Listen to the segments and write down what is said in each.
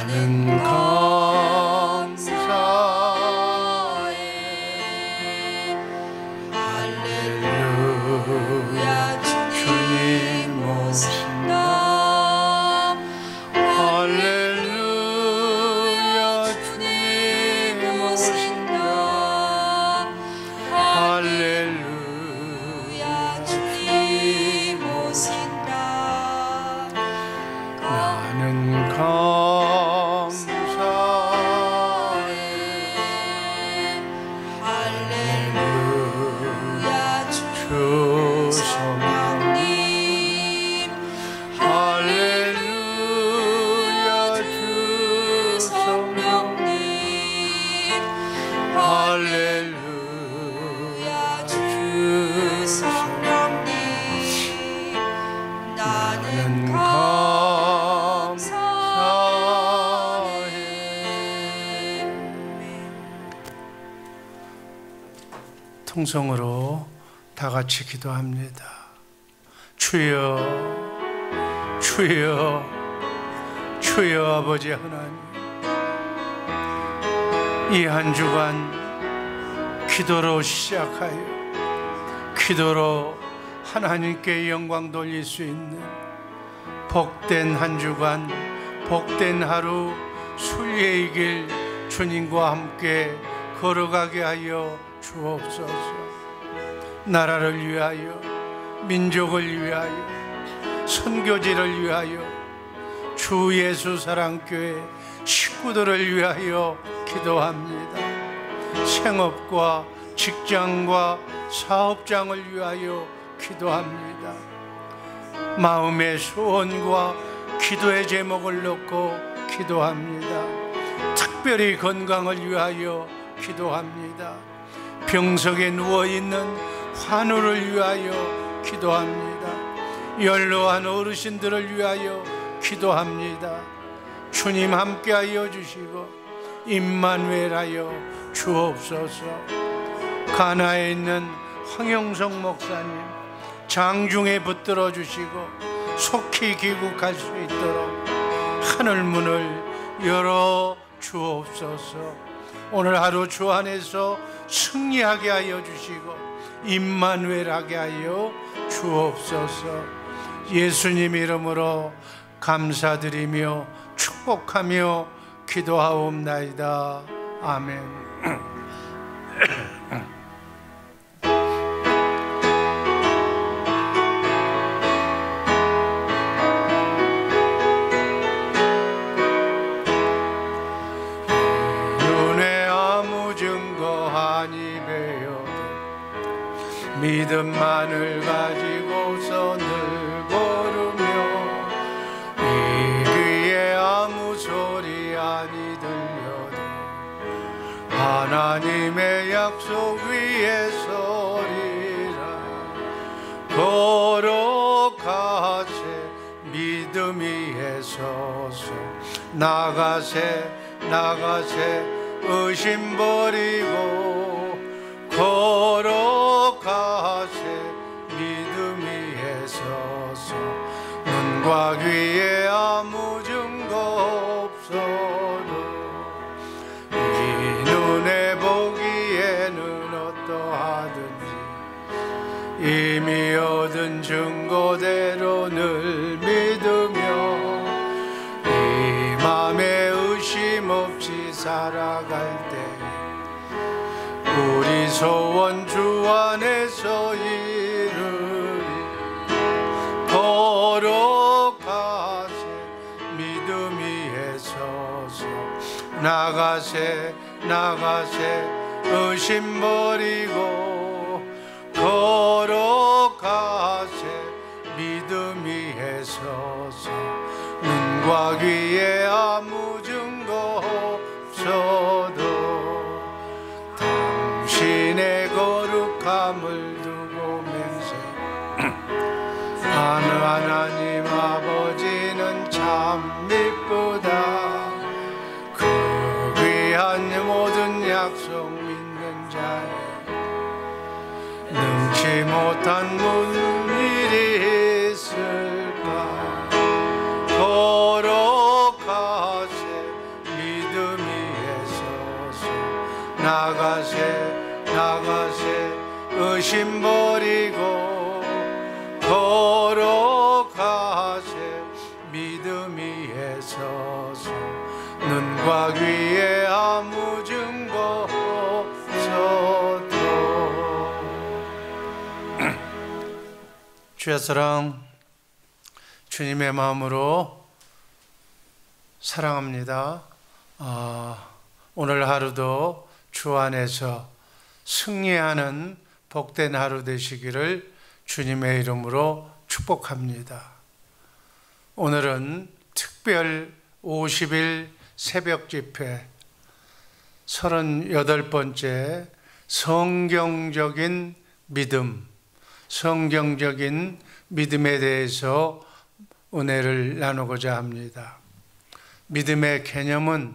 나는 감사해. 할렐루야 주님 오신다. 할렐루야 주님 오신다. 할렐루야 주님 오신다. 나는 감사해. 할렐루야 주 성령님. 할렐루야 주 성령님. 할렐루야 주 성령님. 나는 감사해. 통성으로 다 같이 기도합니다. 주여, 주여, 주여 아버지 하나님, 이 한 주간 기도로 시작하여 기도로 하나님께 영광 돌릴 수 있는 복된 한 주간, 복된 하루, 순리의 길 주님과 함께 걸어가게 하여 주옵소서. 나라를 위하여, 민족을 위하여, 선교지를 위하여, 주 예수 사랑교회 식구들을 위하여 기도합니다. 생업과 직장과 사업장을 위하여 기도합니다. 마음의 소원과 기도의 제목을 놓고 기도합니다. 특별히 건강을 위하여 기도합니다. 병석에 누워있는 환우를 위하여 기도합니다. 연로한 어르신들을 위하여 기도합니다. 주님 함께하여 주시고 임마누엘하여 주옵소서. 가나에 있는 황영성 목사님 장중에 붙들어 주시고 속히 귀국할 수 있도록 하늘문을 열어 주옵소서. 오늘 하루 주 안에서 승리하게 하여 주시고 임마누엘하게 하여 주옵소서. 예수님 이름으로 감사드리며 축복하며 기도하옵나이다. 아멘. 눈에 아무 증거 하니 배워도 믿음만을 가지고서 늘 걸으며 이 귀에 아무 소리 아니 들려도 하나님의 약속 위에 서리라. 걸어가세 믿음 위에 서서 나가세 나가세 의심 버리고 걸어가세 믿음 위에 서서 눈과 귀에 아무 증거 없어도 이 눈에 보기에는 어떠하든지 이미 얻은 증거대로 늘 믿으며 이 맘에 의심 없이 살아갈 때 우리 소원 주 안에서 이루리. 걸어가세 믿음 위에 서서 나가세 나가세 의심 버리고 걸어가세 믿음 위에 서서 눈과 귀에 아무 증거 없어도 당신의 거룩함을 두고 맹세. 하나님 아버지는 참 미쁘다. 그 귀한 모든 약속 믿는 자에 능치 못한 무슨 일이 있을까. 걸어가세 나가세 나가세 의심 버리고 걸어가세 믿음 위에 서서 눈과 귀에 아무 증거 없어도. 주의 사랑, 주님의 마음으로 사랑합니다. 오늘 하루도 주 안에서 승리하는 복된 하루 되시기를 주님의 이름으로 축복합니다. 오늘은 특별 50일 새벽 집회 38번째 성경적인 믿음, 성경적인 믿음에 대해서 은혜를 나누고자 합니다. 믿음의 개념은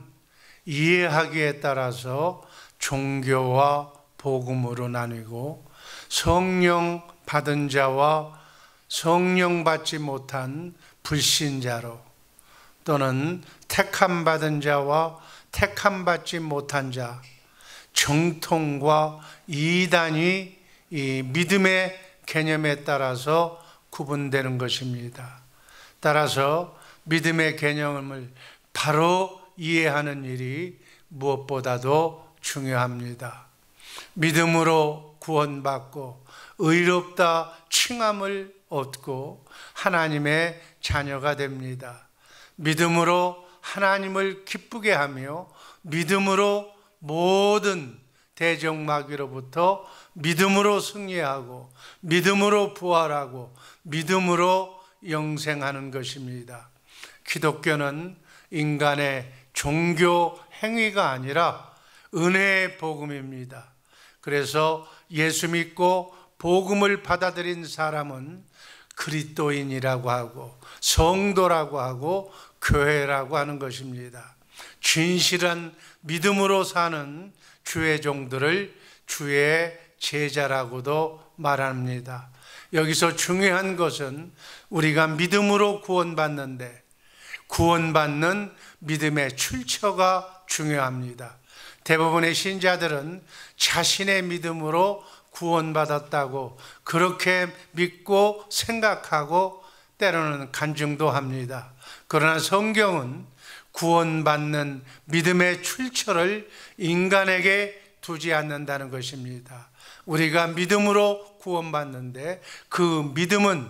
이해하기에 따라서 종교와 복음으로 나뉘고 성령 받은 자와 성령 받지 못한 불신자로, 또는 택함 받은 자와 택함 받지 못한 자, 정통과 이단이 이 믿음의 개념에 따라서 구분되는 것입니다. 따라서 믿음의 개념을 바로 이해하는 일이 무엇보다도 중요합니다. 믿음으로 구원받고 의롭다 칭함을 얻고 하나님의 자녀가 됩니다. 믿음으로 하나님을 기쁘게 하며 믿음으로 모든 대적마귀로부터 믿음으로 승리하고 믿음으로 부활하고 믿음으로 영생하는 것입니다. 기독교는 인간의 종교 행위가 아니라 은혜의 복음입니다. 그래서 예수 믿고 복음을 받아들인 사람은 그리스도인이라고 하고 성도라고 하고 교회라고 하는 것입니다. 진실한 믿음으로 사는 주의 종들을 주의 제자라고도 말합니다. 여기서 중요한 것은 우리가 믿음으로 구원받는데 구원받는 믿음의 출처가 중요합니다. 대부분의 신자들은 자신의 믿음으로 구원받았다고 그렇게 믿고 생각하고 때로는 간증도 합니다. 그러나 성경은 구원받는 믿음의 출처를 인간에게 두지 않는다는 것입니다. 우리가 믿음으로 구원받는데 그 믿음은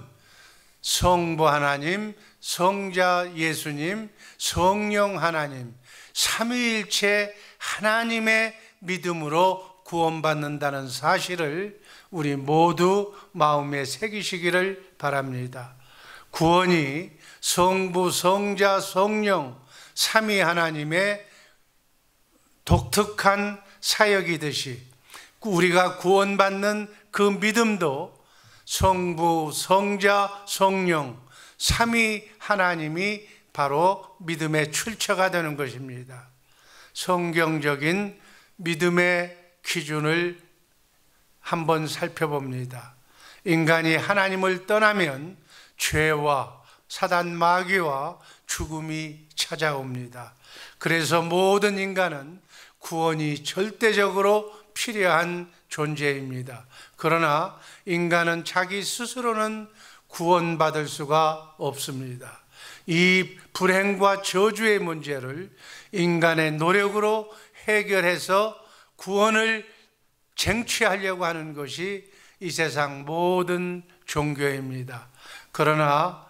성부 하나님, 성자 예수님, 성령 하나님, 삼위일체 하나님의 믿음으로 구원받는다는 사실을 우리 모두 마음에 새기시기를 바랍니다. 구원이 성부, 성자, 성령, 삼위 하나님의 독특한 사역이듯이 우리가 구원받는 그 믿음도 성부, 성자, 성령, 삼위 하나님이 바로 믿음의 출처가 되는 것입니다. 성경적인 믿음의 기준을 한번 살펴봅니다. 인간이 하나님을 떠나면 죄와 사단 마귀와 죽음이 찾아옵니다. 그래서 모든 인간은 구원이 절대적으로 필요한 존재입니다. 그러나 인간은 자기 스스로는 구원받을 수가 없습니다. 이 불행과 저주의 문제를 인간의 노력으로 해결해서 구원을 쟁취하려고 하는 것이 이 세상 모든 종교입니다. 그러나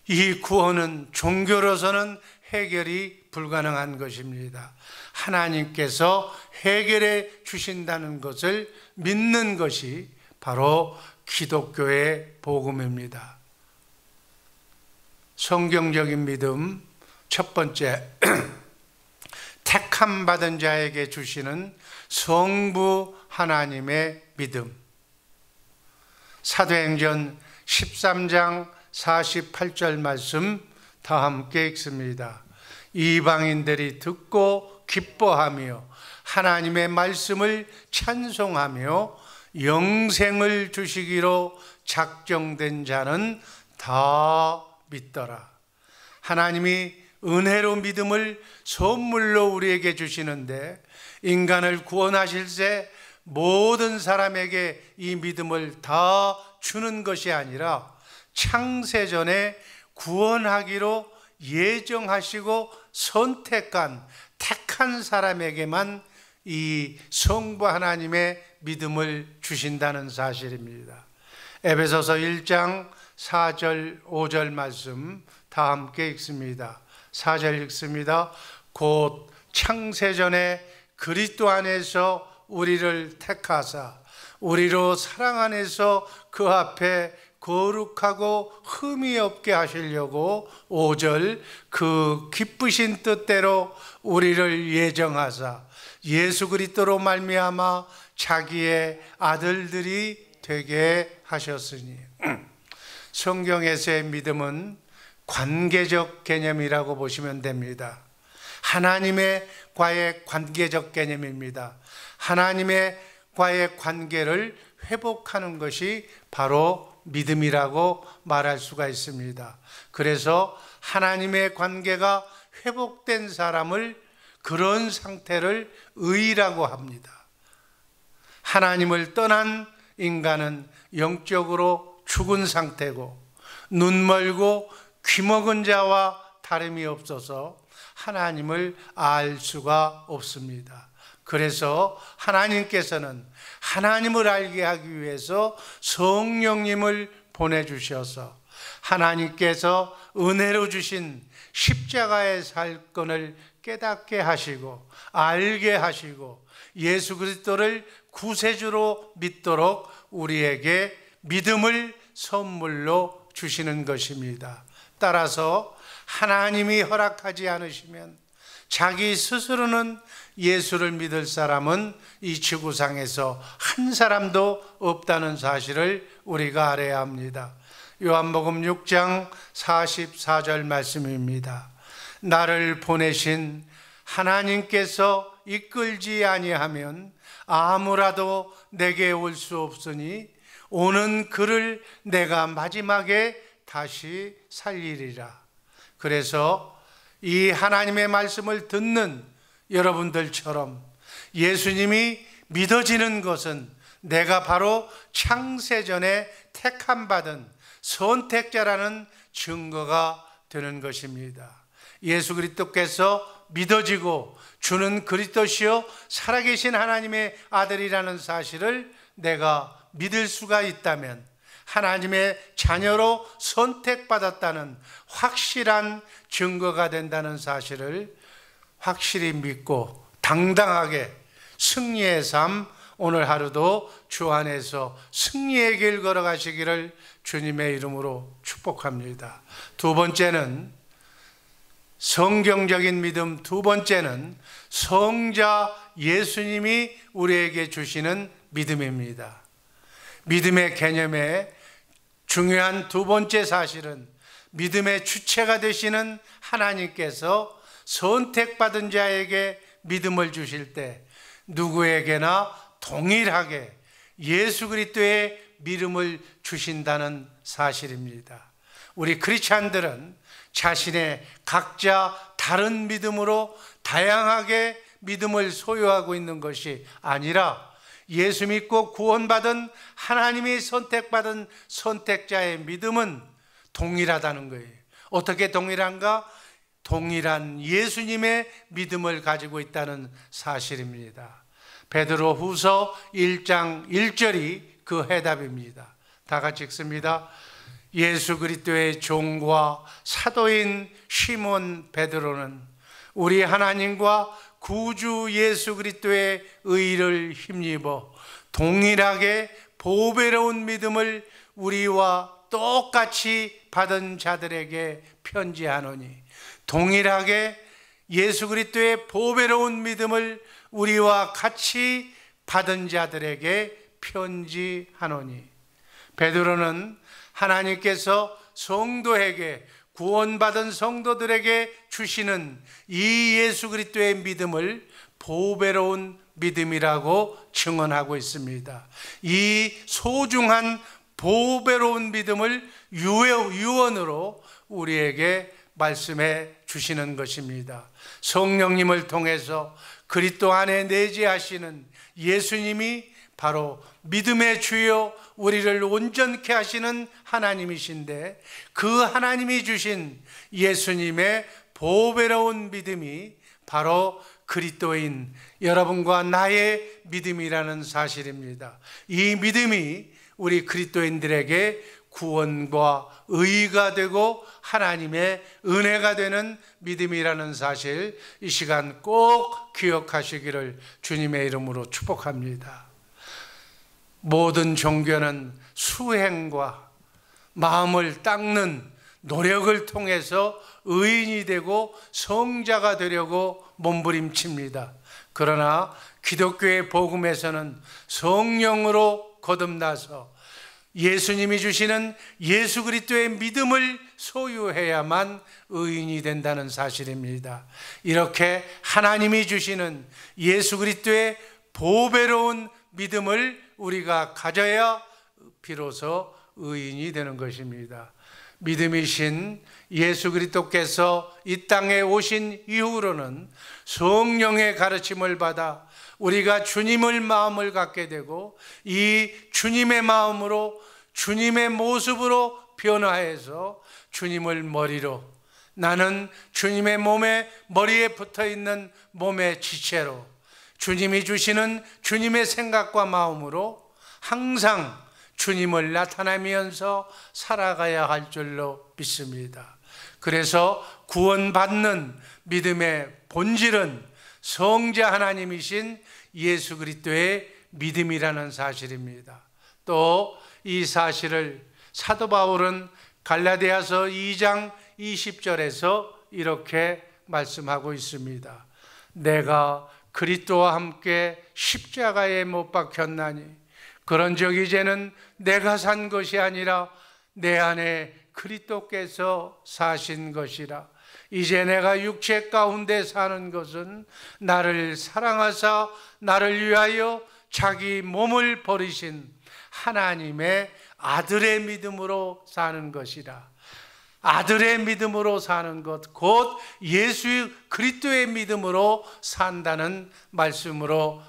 이 구원은 종교로서는 해결이 불가능한 것입니다. 하나님께서 해결해 주신다는 것을 믿는 것이 바로 기독교의 복음입니다. 성경적인 믿음 첫 번째, 택함 받은 자에게 주시는 성부 하나님의 믿음. 사도행전 13장 48절 말씀 다 함께 읽습니다. 이방인들이 듣고 기뻐하며 하나님의 말씀을 찬송하며 영생을 주시기로 작정된 자는 다 믿더라. 하나님이 은혜로 믿음을 선물로 우리에게 주시는데, 인간을 구원하실 때 모든 사람에게 이 믿음을 다 주는 것이 아니라 창세전에 구원하기로 예정하시고 선택한 택한 사람에게만 이 성부 하나님의 믿음을 주신다는 사실입니다. 에베소서 1장 4절 5절 말씀 다 함께 읽습니다. 4절 읽습니다. 곧 창세전에 그리스도 안에서 우리를 택하사 우리로 사랑 안에서 그 앞에 거룩하고 흠이 없게 하시려고 5절 그 기쁘신 뜻대로 우리를 예정하사 예수 그리스도로 말미암아 자기의 아들들이 되게 하셨으니, 성경에서의 믿음은 관계적 개념이라고 보시면 됩니다. 하나님의 과의 관계적 개념입니다. 하나님의 과의 관계를 회복하는 것이 바로 믿음이라고 말할 수가 있습니다. 그래서 하나님의 관계가 회복된 사람을, 그런 상태를 의라고 합니다. 하나님을 떠난 인간은 영적으로 죽은 상태고 눈 멀고 귀 먹은 자와 다름이 없어서 하나님을 알 수가 없습니다. 그래서 하나님께서는 하나님을 알게 하기 위해서 성령님을 보내주셔서 하나님께서 은혜로 주신 십자가의 사건을 깨닫게 하시고 알게 하시고 예수 그리스도를 구세주로 믿도록 우리에게 믿음을 선물로 주시는 것입니다. 따라서 하나님이 허락하지 않으시면 자기 스스로는 예수를 믿을 사람은 이 지구상에서 한 사람도 없다는 사실을 우리가 알아야 합니다. 요한복음 6장 44절 말씀입니다. 나를 보내신 하나님께서 이끌지 아니하면 아무라도 내게 올 수 없으니 오는 그를 내가 마지막에 다시 살리리라. 그래서 이 하나님의 말씀을 듣는 여러분들처럼 예수님이 믿어지는 것은 내가 바로 창세전에 택함받은 선택자라는 증거가 되는 것입니다. 예수 그리스도께서 믿어지고 주는 그리스도시요 살아계신 하나님의 아들이라는 사실을 내가 믿을 수가 있다면 하나님의 자녀로 선택받았다는 확실한 증거가 된다는 사실을 확실히 믿고 당당하게 승리의 삶, 오늘 하루도 주 안에서 승리의 길 걸어가시기를 주님의 이름으로 축복합니다. 두 번째는 성경적인 믿음, 두 번째는 성자 예수님이 우리에게 주시는 믿음입니다. 믿음의 개념의 중요한 두 번째 사실은 믿음의 주체가 되시는 하나님께서 선택받은 자에게 믿음을 주실 때 누구에게나 동일하게 예수 그리스도의 믿음을 주신다는 사실입니다. 우리 크리스찬들은 자신의 각자 다른 믿음으로 다양하게 믿음을 소유하고 있는 것이 아니라 예수 믿고 구원받은 하나님이 선택받은 선택자의 믿음은 동일하다는 거예요. 어떻게 동일한가? 동일한 예수님의 믿음을 가지고 있다는 사실입니다. 베드로 후서 1장 1절이 그 해답입니다. 다 같이 읽습니다. 예수 그리스도의 종과 사도인 시몬 베드로는 우리 하나님과 구주 예수 그리스도의 의를 힘입어 동일하게 보배로운 믿음을 우리와 똑같이 받은 자들에게 편지하노니, 동일하게 예수 그리스도의 보배로운 믿음을 우리와 같이 받은 자들에게 편지하노니, 베드로는 하나님께서 성도에게, 구원받은 성도들에게 주시는 이 예수 그리스도의 믿음을 보배로운 믿음이라고 증언하고 있습니다. 이 소중한 보배로운 믿음을 유언으로 우리에게 말씀해 주시는 것입니다. 성령님을 통해서 그리스도 안에 내재하시는 예수님이 바로 믿음의 주요 우리를 온전케 하시는 하나님이신데, 그 하나님이 주신 예수님의 보배로운 믿음이 바로 그리스도인 여러분과 나의 믿음이라는 사실입니다. 이 믿음이 우리 그리스도인들에게 구원과 의가 되고 하나님의 은혜가 되는 믿음이라는 사실, 이 시간 꼭 기억하시기를 주님의 이름으로 축복합니다. 모든 종교는 수행과 마음을 닦는 노력을 통해서 의인이 되고 성자가 되려고 몸부림칩니다. 그러나 기독교의 복음에서는 성령으로 거듭나서 예수님이 주시는 예수 그리스도의 믿음을 소유해야만 의인이 된다는 사실입니다. 이렇게 하나님이 주시는 예수 그리스도의 보배로운 믿음을 우리가 가져야 비로소 의인이 되는 것입니다. 믿음이신 예수 그리스도께서 이 땅에 오신 이후로는 성령의 가르침을 받아 우리가 주님을 마음을 갖게 되고, 이 주님의 마음으로 주님의 모습으로 변화해서 주님을 머리로, 나는 주님의 몸에 머리에 붙어있는 몸의 지체로 주님이 주시는 주님의 생각과 마음으로 항상 주님을 나타내면서 살아가야 할 줄로 믿습니다. 그래서 구원받는 믿음의 본질은 성자 하나님이신 예수 그리스도의 믿음이라는 사실입니다. 또 이 사실을 사도 바울은 갈라디아서 2장 20절에서 이렇게 말씀하고 있습니다. 내가 그리스도와 함께 십자가에 못 박혔나니 그런즉 이제는 내가 산 것이 아니라 내 안에 그리스도께서 사신 것이라. 이제 내가 육체 가운데 사는 것은 나를 사랑하사 나를 위하여 자기 몸을 버리신 하나님의 아들의 믿음으로 사는 것이라. 아들의 믿음으로 사는 것, 곧 예수 그리스도의 믿음으로 산다는 말씀으로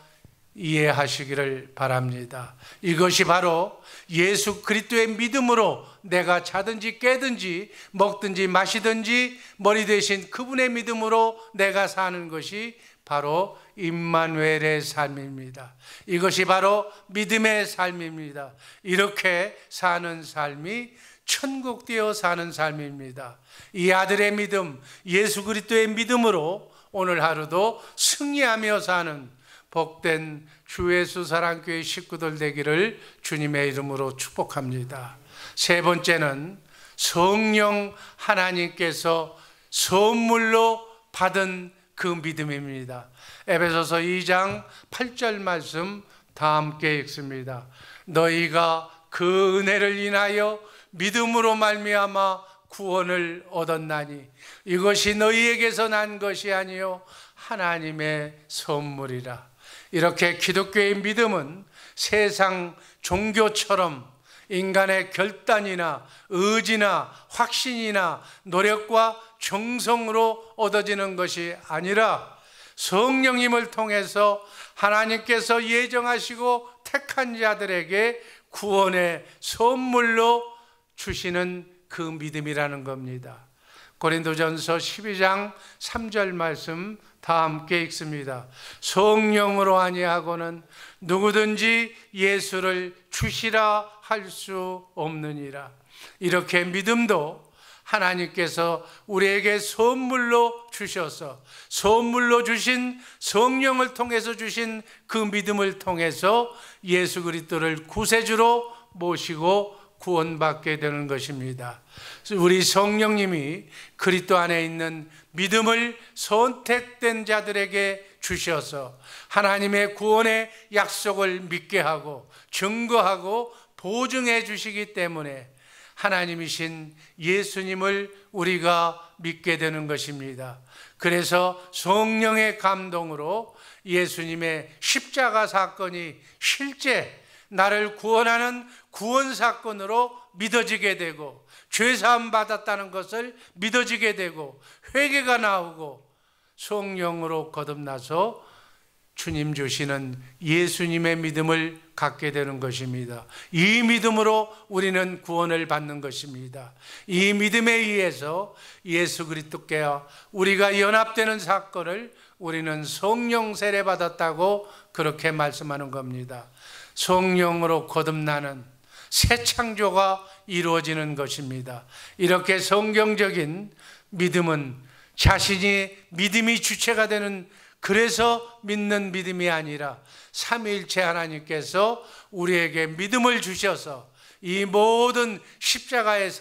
이해하시기를 바랍니다. 이것이 바로 예수 그리스도의 믿음으로 내가 자든지 깨든지 먹든지 마시든지 머리 대신 그분의 믿음으로 내가 사는 것이 바로 임마누엘의 삶입니다. 이것이 바로 믿음의 삶입니다. 이렇게 사는 삶이 천국되어 사는 삶입니다. 이 아들의 믿음, 예수 그리스도의 믿음으로 오늘 하루도 승리하며 사는 복된 주 예수 사랑교회 식구들 되기를 주님의 이름으로 축복합니다. 세 번째는 성령 하나님께서 선물로 받은 그 믿음입니다. 에베소서 2장 8절 말씀 다 함께 읽습니다. 너희가 그 은혜를 인하여 믿음으로 말미암아 구원을 얻었나니 이것이 너희에게서 난 것이 아니요 하나님의 선물이라. 이렇게 기독교의 믿음은 세상 종교처럼 인간의 결단이나 의지나 확신이나 노력과 정성으로 얻어지는 것이 아니라 성령님을 통해서 하나님께서 예정하시고 택한 자들에게 구원의 선물로 주시는 그 믿음이라는 겁니다. 고린도전서 12장 3절 말씀 다 함께 읽습니다. 성령으로 아니하고는 누구든지 예수를 주시라 할 수 없느니라. 이렇게 믿음도 하나님께서 우리에게 선물로 주셔서 선물로 주신 성령을 통해서 주신 그 믿음을 통해서 예수 그리스도를 구세주로 모시고 구원받게 되는 것입니다. 우리 성령님이 그리스도 안에 있는 믿음을 선택된 자들에게 주셔서 하나님의 구원의 약속을 믿게 하고 증거하고 보증해 주시기 때문에 하나님이신 예수님을 우리가 믿게 되는 것입니다. 그래서 성령의 감동으로 예수님의 십자가 사건이 실제 나를 구원하는 구원 사건으로 믿어지게 되고, 죄사함 받았다는 것을 믿어지게 되고, 회개가 나오고 성령으로 거듭나서 주님 주시는 예수님의 믿음을 갖게 되는 것입니다. 이 믿음으로 우리는 구원을 받는 것입니다. 이 믿음에 의해서 예수 그리스도께 우리가 연합되는 사건을 우리는 성령 세례 받았다고 그렇게 말씀하는 겁니다. 성령으로 거듭나는 새 창조가 이루어지는 것입니다. 이렇게 성경적인 믿음은 자신이 믿음이 주체가 되는, 그래서 믿는 믿음이 아니라 삼위일체 하나님께서 우리에게 믿음을 주셔서 이 모든 십자가의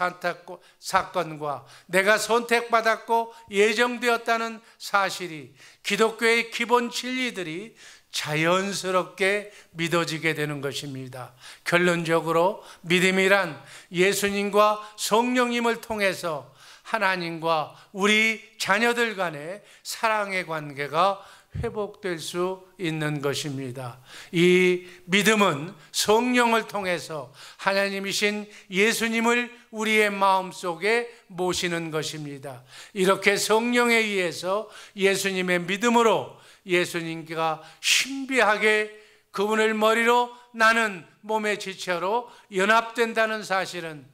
사건과 내가 선택받았고 예정되었다는 사실이, 기독교의 기본 진리들이 자연스럽게 믿어지게 되는 것입니다. 결론적으로 믿음이란 예수님과 성령님을 통해서 하나님과 우리 자녀들 간의 사랑의 관계가 회복될 수 있는 것입니다. 이 믿음은 성령을 통해서 하나님이신 예수님을 우리의 마음속에 모시는 것입니다. 이렇게 성령에 의해서 예수님의 믿음으로 예수님과 신비하게 그분을 머리로 나는 몸의 지체로 연합된다는 사실은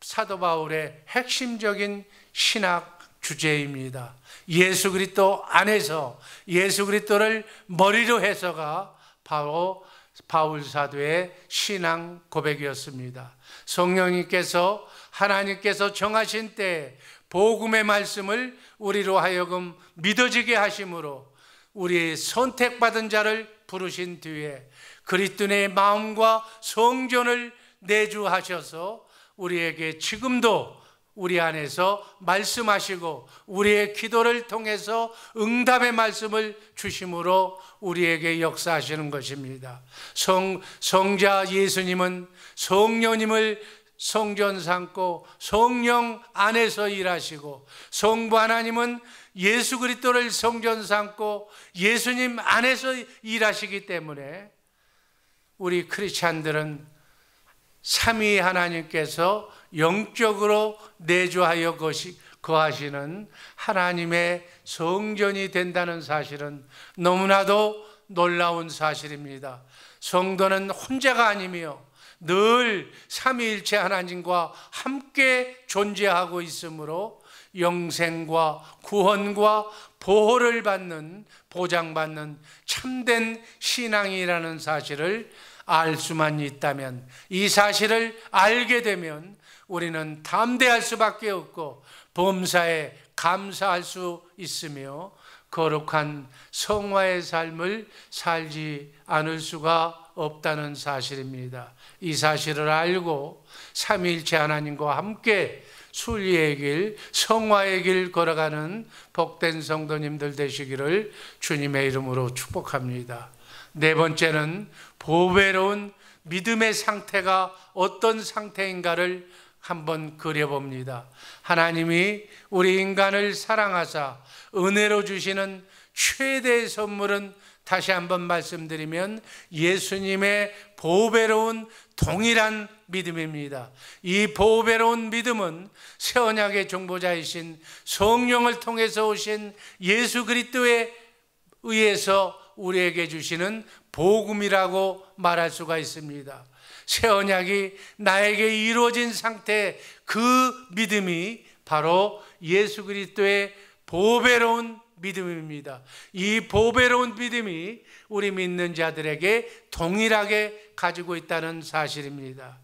사도 바울의 핵심적인 신학 주제입니다. 예수 그리스도 안에서 예수 그리스도를 머리로 해서가 바로 바울 사도의 신앙 고백이었습니다. 성령님께서 하나님께서 정하신 때에 복음의 말씀을 우리로 하여금 믿어지게 하심으로 우리 선택받은 자를 부르신 뒤에 그리스도의 마음과 성전을 내주하셔서 우리에게 지금도 우리 안에서 말씀하시고 우리의 기도를 통해서 응답의 말씀을 주심으로 우리에게 역사하시는 것입니다. 성자 예수님은 성령님을 성전 삼고 성령 안에서 일하시고, 성부 하나님은 예수 그리스도를 성전 삼고 예수님 안에서 일하시기 때문에 우리 크리스찬들은 삼위 하나님께서 영적으로 내주하여 거하시는 하나님의 성전이 된다는 사실은 너무나도 놀라운 사실입니다. 성도는 혼자가 아니며 늘 삼위일체 하나님과 함께 존재하고 있으므로 영생과 구원과 보호를 받는, 보장받는 참된 신앙이라는 사실을 알 수만 있다면, 이 사실을 알게 되면 우리는 담대할 수밖에 없고 범사에 감사할 수 있으며 거룩한 성화의 삶을 살지 않을 수가 없다는 사실입니다. 이 사실을 알고 삼위일체 하나님과 함께 순리의 길, 성화의 길 걸어가는 복된 성도님들 되시기를 주님의 이름으로 축복합니다. 네 번째는 보배로운 믿음의 상태가 어떤 상태인가를 한번 그려봅니다. 하나님이 우리 인간을 사랑하사 은혜로 주시는 최대의 선물은, 다시 한번 말씀드리면, 예수님의 보배로운 동일한 믿음입니다. 이 보배로운 믿음은 새 언약의 중보자이신 성령을 통해서 오신 예수 그리스도에 의해서 우리에게 주시는 복음이라고 말할 수가 있습니다. 새 언약이 나에게 이루어진 상태, 그 믿음이 바로 예수 그리스도의 보배로운 믿음입니다. 이 보배로운 믿음이 우리 믿는 자들에게 동일하게 가지고 있다는 사실입니다.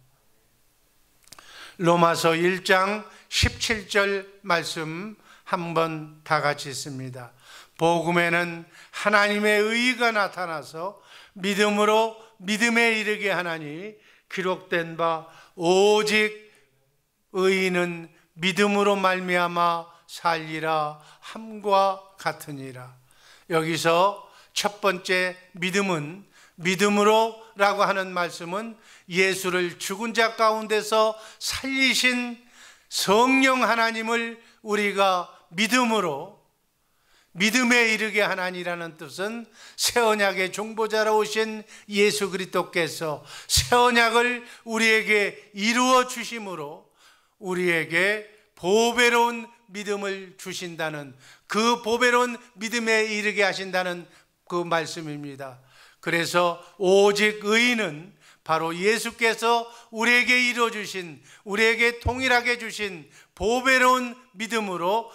로마서 1장 17절 말씀 한번 다 같이 읽습니다. 복음에는 하나님의 의가 나타나서 믿음으로 믿음에 이르게 하나니 기록된 바 오직 의인은 믿음으로 말미암아 살리라 함과 같으니라. 여기서 첫 번째 믿음은, 믿음으로 라고 하는 말씀은 예수를 죽은 자 가운데서 살리신 성령 하나님을 우리가 믿음으로 믿음에 이르게 하나니라는 뜻은 새 언약의 중보자로 오신 예수 그리스도께서 새 언약을 우리에게 이루어 주심으로 우리에게 보배로운 믿음을 주신다는, 그 보배로운 믿음에 이르게 하신다는 그 말씀입니다. 그래서 오직 의인은 바로 예수께서 우리에게 이루어 주신, 우리에게 동일하게 주신 보배로운 믿음으로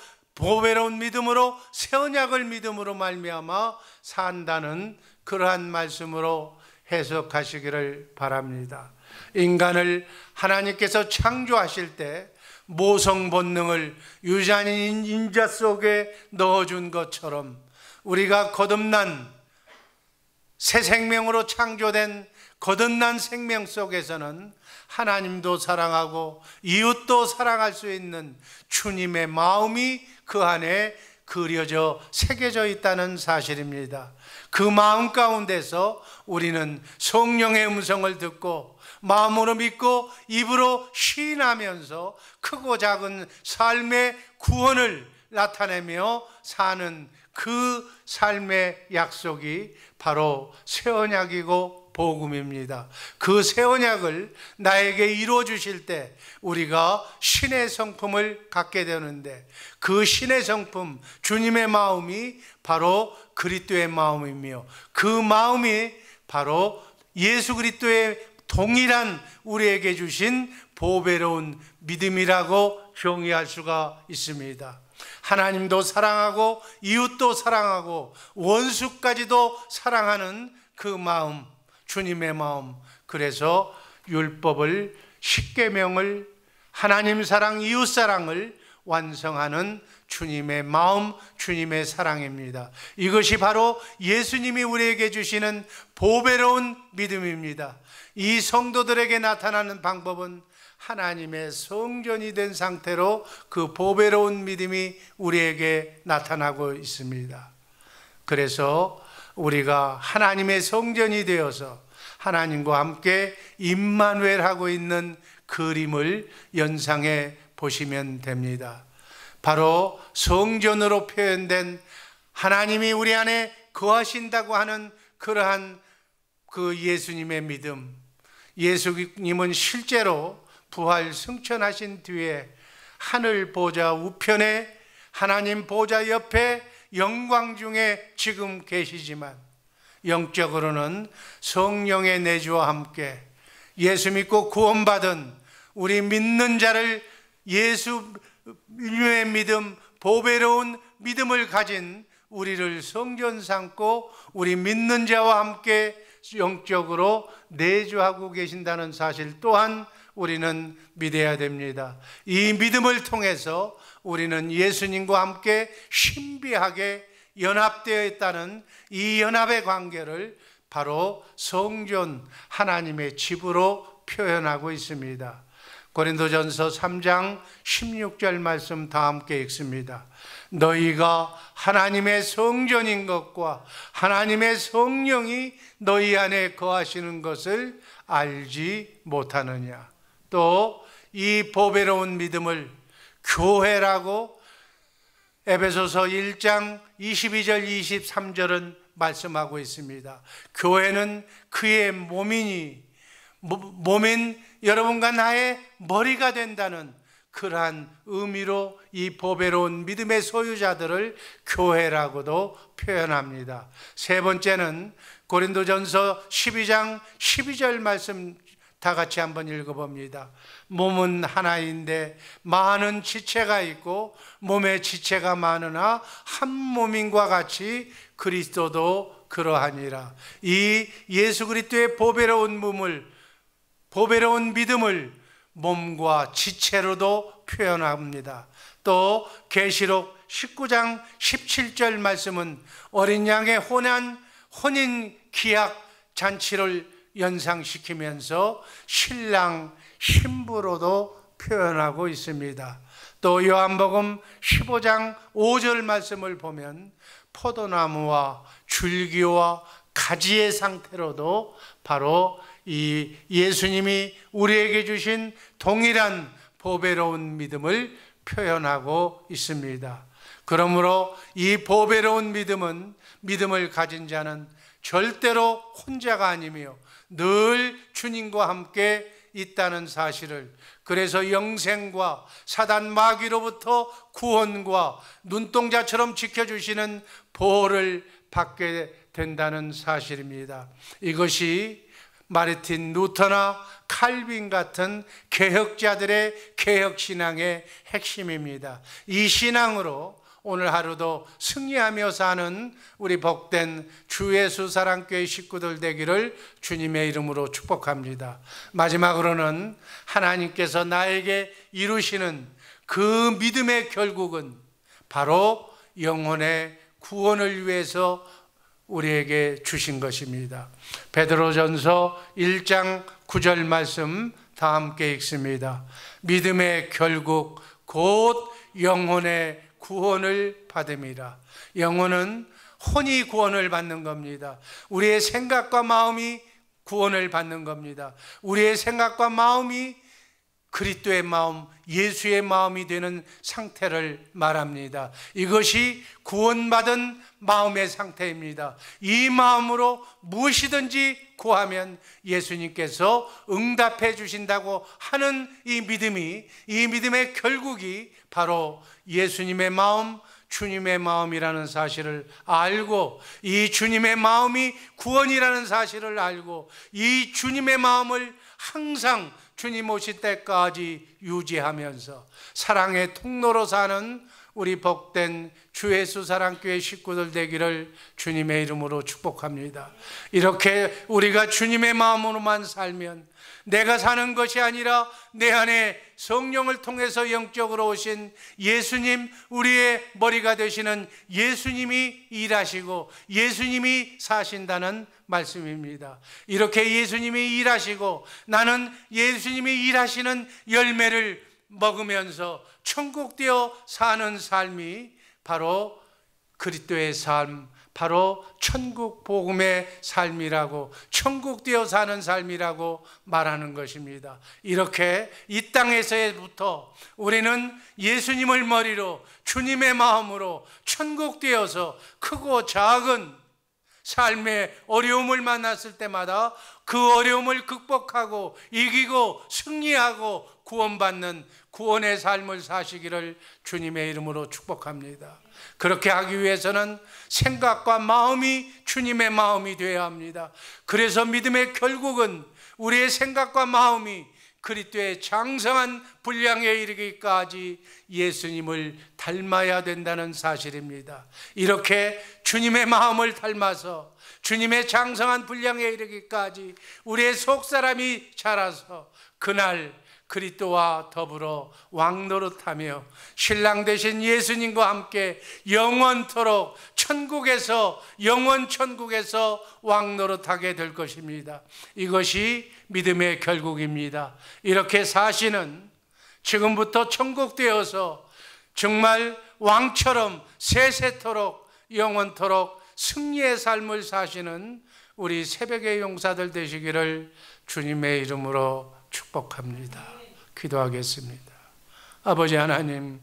새 언약을 믿음으로 말미암아 산다는 그러한 말씀으로 해석하시기를 바랍니다. 인간을 하나님께서 창조하실 때 모성 본능을 유전인 인자 속에 넣어준 것처럼 우리가 거듭난 새 생명으로 창조된 거듭난 생명 속에서는 하나님도 사랑하고 이웃도 사랑할 수 있는 주님의 마음이 그 안에 그려져 새겨져 있다는 사실입니다. 그 마음 가운데서 우리는 성령의 음성을 듣고 마음으로 믿고 입으로 시인하면서 크고 작은 삶의 구원을 나타내며 사는 그 삶의 약속이 바로 새 언약이고 복음입니다. 그 새 언약을 나에게 이루어 주실 때 우리가 신의 성품을 갖게 되는데, 그 신의 성품, 주님의 마음이 바로 그리스도의 마음이며 그 마음이 바로 예수 그리스도의 동일한 우리에게 주신 보배로운 믿음이라고 정의할 수가 있습니다. 하나님도 사랑하고 이웃도 사랑하고 원수까지도 사랑하는 그 마음, 주님의 마음. 그래서 율법을, 십계명을, 하나님 사랑, 이웃 사랑을 완성하는 주님의 마음, 주님의 사랑입니다. 이것이 바로 예수님이 우리에게 주시는 보배로운 믿음입니다. 이 성도들에게 나타나는 방법은 하나님의 성전이 된 상태로 그 보배로운 믿음이 우리에게 나타나고 있습니다. 그래서 우리가 하나님의 성전이 되어서 하나님과 함께 임마누엘하고 있는 그림을 연상해 보시면 됩니다. 바로 성전으로 표현된 하나님이 우리 안에 거하신다고 하는 그러한 그 예수님의 믿음, 예수님은 실제로 부활 승천하신 뒤에 하늘 보좌 우편에, 하나님 보좌 옆에 영광 중에 지금 계시지만 영적으로는 성령의 내주와 함께 예수 믿고 구원받은 우리 믿는 자를, 예수님의 믿음, 보배로운 믿음을 가진 우리를 성전 삼고 우리 믿는 자와 함께 영적으로 내주하고 계신다는 사실 또한 우리는 믿어야 됩니다. 이 믿음을 통해서 우리는 예수님과 함께 신비하게 연합되어 있다는 이 연합의 관계를 바로 성전, 하나님의 집으로 표현하고 있습니다. 고린도전서 3장 16절 말씀 다 함께 읽습니다. 너희가 하나님의 성전인 것과 하나님의 성령이 너희 안에 거하시는 것을 알지 못하느냐. 또 이 보배로운 믿음을 교회라고 에베소서 1장 22절 23절은 말씀하고 있습니다. 교회는 그의 몸인 여러분과 나의 머리가 된다는 그러한 의미로 이 보배로운 믿음의 소유자들을 교회라고도 표현합니다. 세 번째는 고린도전서 12장 12절 말씀 다 같이 한번 읽어봅니다. 몸은 하나인데 많은 지체가 있고 몸에 지체가 많으나 한 몸인과 같이 그리스도도 그러하니라. 이 예수 그리스도의 보배로운 믿음을 몸과 지체로도 표현합니다. 또 계시록 19장 17절 말씀은 어린 양의 혼인 기약 잔치를 연상시키면서 신랑 신부로도 표현하고 있습니다. 또 요한복음 15장 5절 말씀을 보면 포도나무와 줄기와 가지의 상태로도 바로 이 예수님이 우리에게 주신 동일한 보배로운 믿음을 표현하고 있습니다. 그러므로 이 보배로운 믿음을 가진 자는 절대로 혼자가 아니며 늘 주님과 함께 있다는 사실을, 그래서 영생과 사단 마귀로부터 구원과 눈동자처럼 지켜주시는 보호를 받게 된다는 사실입니다. 이것이 마르틴 루터나 칼빈 같은 개혁자들의 개혁신앙의 핵심입니다. 이 신앙으로 오늘 하루도 승리하며 사는 우리 복된 주 예수 사랑교회 식구들 되기를 주님의 이름으로 축복합니다. 마지막으로는 하나님께서 나에게 이루시는 그 믿음의 결국은 바로 영혼의 구원을 위해서 우리에게 주신 것입니다. 베드로전서 1장 9절 말씀 다 함께 읽습니다. 믿음의 결국 곧 영혼의 구원을 받음이라. 영혼은 혼이 구원을 받는 겁니다. 우리의 생각과 마음이 구원을 받는 겁니다. 우리의 생각과 마음이 그리스도의 마음, 예수의 마음이 되는 상태를 말합니다. 이것이 구원받은 마음의 상태입니다. 이 마음으로 무엇이든지 구하면 예수님께서 응답해 주신다고 하는 이 믿음의 결국이 바로 예수님의 마음, 주님의 마음이라는 사실을 알고, 이 주님의 마음이 구원이라는 사실을 알고, 이 주님의 마음을 항상 주님 오실 때까지 유지하면서 사랑의 통로로 사는 우리 복된 주 예수 사랑교회 식구들 되기를 주님의 이름으로 축복합니다. 이렇게 우리가 주님의 마음으로만 살면 내가 사는 것이 아니라 내 안에 성령을 통해서 영적으로 오신 예수님, 우리의 머리가 되시는 예수님이 일하시고 예수님이 사신다는 말씀입니다. 이렇게 예수님이 일하시고 나는 예수님이 일하시는 열매를 먹으면서 천국되어 사는 삶이 바로 그리스도의 삶, 바로 천국 복음의 삶이라고, 천국되어 사는 삶이라고 말하는 것입니다. 이렇게 이 땅에서부터 우리는 예수님을 머리로 주님의 마음으로 천국되어서 크고 작은 삶의 어려움을 만났을 때마다 그 어려움을 극복하고 이기고 승리하고 구원받는 구원의 삶을 사시기를 주님의 이름으로 축복합니다. 그렇게 하기 위해서는 생각과 마음이 주님의 마음이 되어야 합니다. 그래서 믿음의 결국은 우리의 생각과 마음이 그리스도의 장성한 분량에 이르기까지 예수님을 닮아야 된다는 사실입니다. 이렇게 주님의 마음을 닮아서 주님의 장성한 분량에 이르기까지 우리의 속사람이 자라서 그날 그리스도와 더불어 왕노릇하며 신랑 되신 예수님과 함께 영원토록 천국에서 영원 천국에서 왕노릇하게 될 것입니다. 이것이 믿음의 결국입니다. 이렇게 사시는, 지금부터 천국되어서 정말 왕처럼 세세토록 영원토록 승리의 삶을 사시는 우리 새벽의 용사들 되시기를 주님의 이름으로 축복합니다. 기도하겠습니다. 아버지 하나님,